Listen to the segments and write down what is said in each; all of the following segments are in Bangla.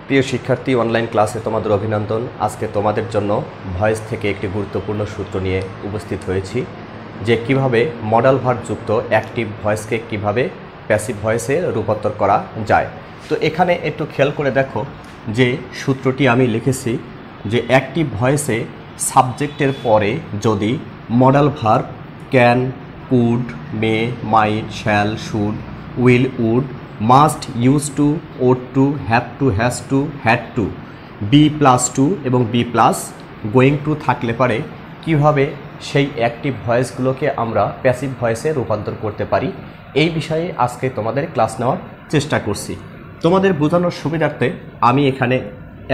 প্রিয় শিক্ষার্থী, অনলাইন ক্লাসে তোমাদের অভিনন্দন। আজকে তোমাদের জন্য ভয়েস থেকে একটি গুরুত্বপূর্ণ সূত্র নিয়ে উপস্থিত হয়েছি যে কিভাবে মডাল ভার্ব যুক্ত অ্যাক্টিভ ভয়েসকে কিভাবে প্যাসিভ ভয়েসে রূপান্তর করা যায়। তো এখানে একটু খেয়াল করে দেখো যে সূত্রটি আমি লিখেছি যে অ্যাক্টিভ ভয়েসে সাবজেক্টের পরে যদি modal verb can, could, may, might, shall, should, will, would, must, use to, ought to, have to, has to, had to, be plus to এবং বি প্লাস গোয়িং টু থাকলে পারে কিভাবে সেই অ্যাক্টিভ ভয়েসগুলোকে আমরা প্যাসিভ ভয়েসে রূপান্তর করতে পারি, এই বিষয়ে আজকে তোমাদের ক্লাস নেওয়ার চেষ্টা করছি। তোমাদের বোঝানোর সুবিধার্থে আমি এখানে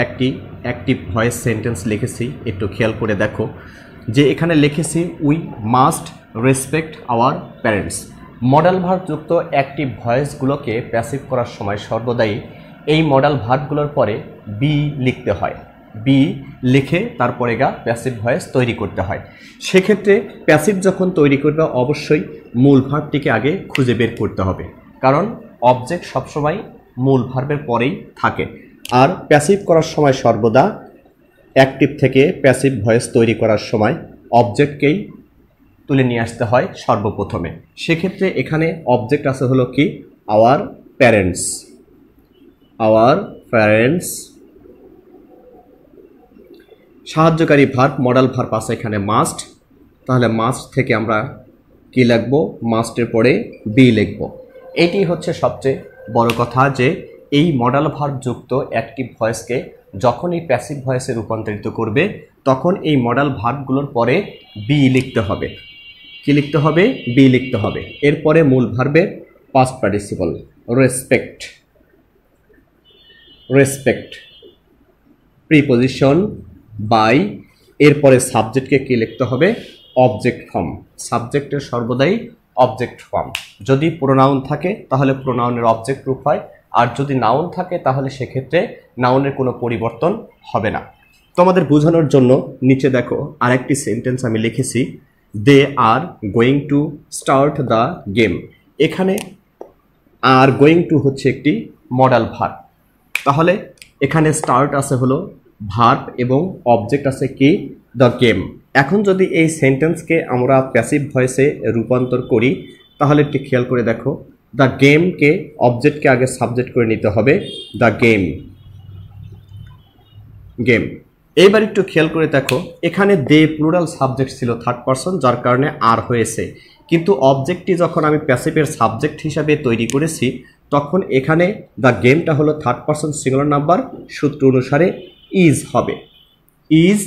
একটি অ্যাক্টিভ ভয়েস সেন্টেন্স লিখেছি। একটু খেয়াল করে দেখো যে এখানে লিখেছি we must respect our parents. Modal verb যুক্ত অ্যাক্টিভ ভয়েসগুলোকে প্যাসিভ করার সময় সর্বদাই এই মডাল ভার্বগুলোর পরে বি লিখতে হয়। বি লিখে তারপরে প্যাসিভ ভয়েস তৈরি করতে হয়। সেক্ষেত্রে প্যাসিভ যখন তৈরি করবে অবশ্যই মূল ভার্বটিকে আগে খুঁজে বের করতে হবে, কারণ অবজেক্ট সবসময় মূল ভার্বের পরেই থাকে। আর প্যাসিভ করার সময় সর্বদা অ্যাক্টিভ থেকে প্যাসিভ ভয়েস তৈরি করার সময় অবজেক্টকেই তুলে নিয়ে আসতে হয় সর্বপ্রথমে। সেক্ষেত্রে এখানে অবজেক্ট আছে হলো কি আওয়ার প্যারেন্টস। আওয়ার প্যারেন্টস সাহায্যকারী ভার্ব মডাল ভার্ব আছে এখানে মাস্ট, তাহলে মাস্ট থেকে আমরা কি লিখব, মাস্টের পরে বি লিখব। এটি হচ্ছে সবচেয়ে বড় কথা যে এই মডাল ভার্ব যুক্ত অ্যাক্টিভ ভয়েসকে যখনই প্যাসিভ ভয়েসে রূপান্তরিত করবে তখন এই মডাল ভার্বগুলোর পরে বি লিখতে হবে। কি লিখতে হবে? বি লিখতে হবে। এরপরে মূল ভার্বের past participle respect, respect, preposition by, এরপরে সাবজেক্টকে কি লিখতে হবে? Object form. সাবজেক্টের সর্বদাই অবজেক্ট ফর্ম। যদি প্রোনাউন থাকে তাহলে প্রোনাউনের অবজেক্ট রূপ হয়, আর যদি নাউন থাকে তাহলে সেক্ষেত্রে নাউনের কোনো পরিবর্তন হবে না। তোমাদের বোঝানোর জন্য নিচে দেখো আরেকটি সেন্টেন্স আমি লিখেছি, they are going to start the game. এখানে আর গোয়িং টু হচ্ছে একটি মডাল ভার্ব, তাহলে এখানে স্টার্ট আছে হলো ভার্ব এবং অবজেক্ট আছে কি দ্য গেম। এখন যদি এই সেন্টেন্সকে আমরা প্যাসিভ ভয়েসে রূপান্তর করি তাহলে একটু খেয়াল করে দেখো, দ্য গেমকে অবজেক্টকে আগে সাবজেক্ট করে নিতে হবে, দ্য গেম, গেম। এইবার একটু খেয়াল করে দেখো এখানে দে প্লুরাল সাবজেক্ট ছিল থার্ড পারসন, যার কারণে আর হয়েছে, কিন্তু অবজেক্টটি যখন আমি প্যাসিভের সাবজেক্ট হিসাবে তৈরি করেছি তখন এখানে দ্য গেমটা হলো থার্ড পারসন সিঙ্গুলার নাম্বার, সূত্র অনুসারে ইজ হবে। ইজ,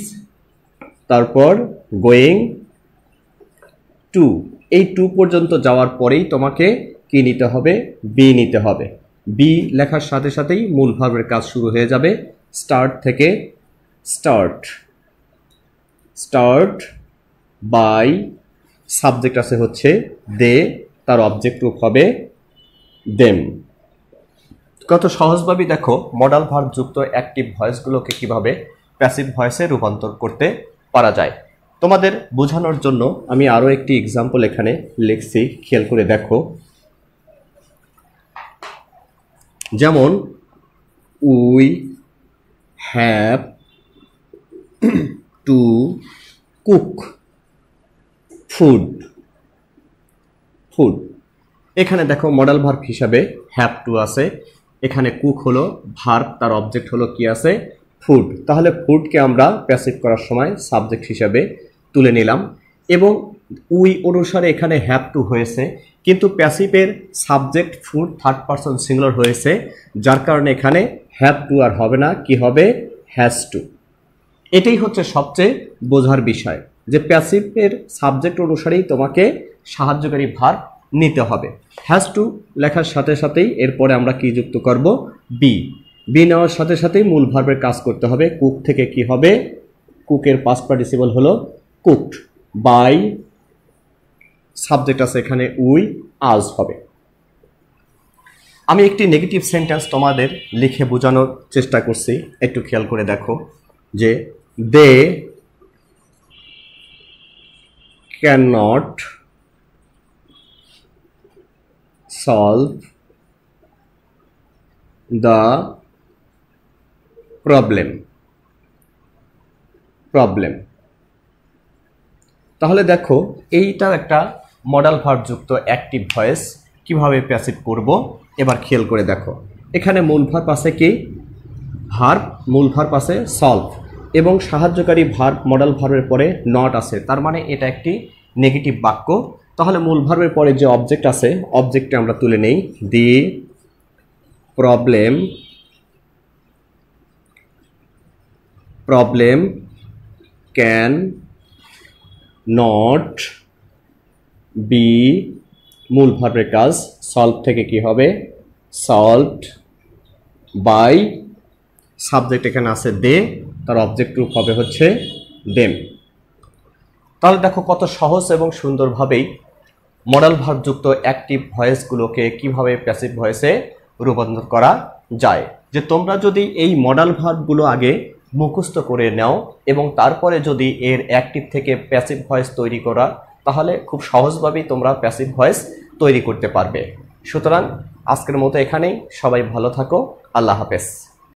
তারপর গোয়িং টু, এই টু পর্যন্ত যাওয়ার পরেই তোমাকে কি নিতে হবে? বি নিতে হবে। বি লেখার সাথে সাথেই মূল ভার্বের কাজ শুরু হয়ে যাবে। স্টার্ট থেকে স্টার্ট, স্টার্ট বাই, সাবজেক্ট আছে হচ্ছে দে, তার অবজেক্ট রূপ হবে দেম। কত সহজভাবে দেখো মডাল ভার্ব যুক্ত অ্যাক্টিভ ভয়েসগুলোকে কিভাবে প্যাসিভ ভয়েসে রূপান্তর করতে পারা যায়। তোমাদের বোঝানোর জন্য আমি আরও একটি এক্সাম্পল এখানে লিখছি, খেয়াল করে দেখো। যেমন we have to cook food. Food, এখানে দেখো মডাল ভার্ব হিসাবে হ্যাভ টু আছে, এখানে কুক হলো ভার্ব, তার অবজেক্ট হলো কি আছে? ফুড। তাহলে ফুডকে আমরা প্যাসিভ করার সময় সাবজেক্ট হিসাবে তুলে নিলাম এবং উই অনুসারে এখানে হ্যাভ টু হয়েছে, কিন্তু প্যাসিভের সাবজেক্ট ফুড থার্ড পারসন সিঙ্গুলার হয়েছে, যার কারণে এখানে হ্যাভ টু আর হবে না, কি হবে? Has to. এটাই হচ্ছে সবচেয়ে বোঝার বিষয় যে প্যাসিভের সাবজেক্ট অনুসারেই তোমাকে সাহায্যকারী ভার্ব নিতে হবে। হ্যাজ টু লেখার সাথে সাথেই এরপরে আমরা কি যুক্ত করব? বি। বি নেওয়ার সাথে সাথেই মূল ভার্বের কাজ করতে হবে। কুক থেকে কি হবে? কুকের পাস্ট পার্টিসিপল হলো কুকড বাই, সাবজেক্ট আছে এখানে উই, আজ হবে। আমি একটি নেগেটিভ সেন্টেন্স তোমাদের লিখে বোঝানোর চেষ্টা করছি, একটু খেয়াল করে দেখো যে দে cannot solve the problem problem. তাহলে দেখো এইটাও একটা মডাল ভার্ব যুক্ত অ্যাক্টিভ ভয়েস। কিভাবে প্যাসিভ করব এবার খেয়াল করে দেখো। এখানে মূল ভার্ব আছে কি? ভার্ব, মূল ভার্ব আছে সলভ এবং সাহায্যকারী ভার্ব মডাল ভার্বের পরে নট আছে, তার মানে এটা একটি নেগেটিভ বাক্য। তাহলে মূল ভার্বের পরে যে অবজেক্ট আছে অবজেক্টে আমরা তুলে নেই the problem can not be, মূল ভার্বের কাজ সলভ থেকে কি হবে? সলভড বাই, সাবজেক্ট এখানে আছে দে, তার অবজেক্ট রূপ হবে হচ্ছে দেম। তাহলে দেখো কত সহজ এবং সুন্দরভাবেই মডাল ভার্ব যুক্ত অ্যাক্টিভ ভয়েসগুলোকে কিভাবে প্যাসিভ ভয়েসে রূপান্তর করা যায়। যে তোমরা যদি এই মডাল ভার্বগুলো আগে মুখস্থ করে নাও এবং তারপরে যদি এর অ্যাক্টিভ থেকে প্যাসিভ ভয়েস তৈরি করা, তাহলে খুব সহজভাবেই তোমরা প্যাসিভ ভয়েস তৈরি করতে পারবে। সুতরাং আজকের মতো এখানেই, সবাই ভালো থাকো, আল্লাহ হাফেজ।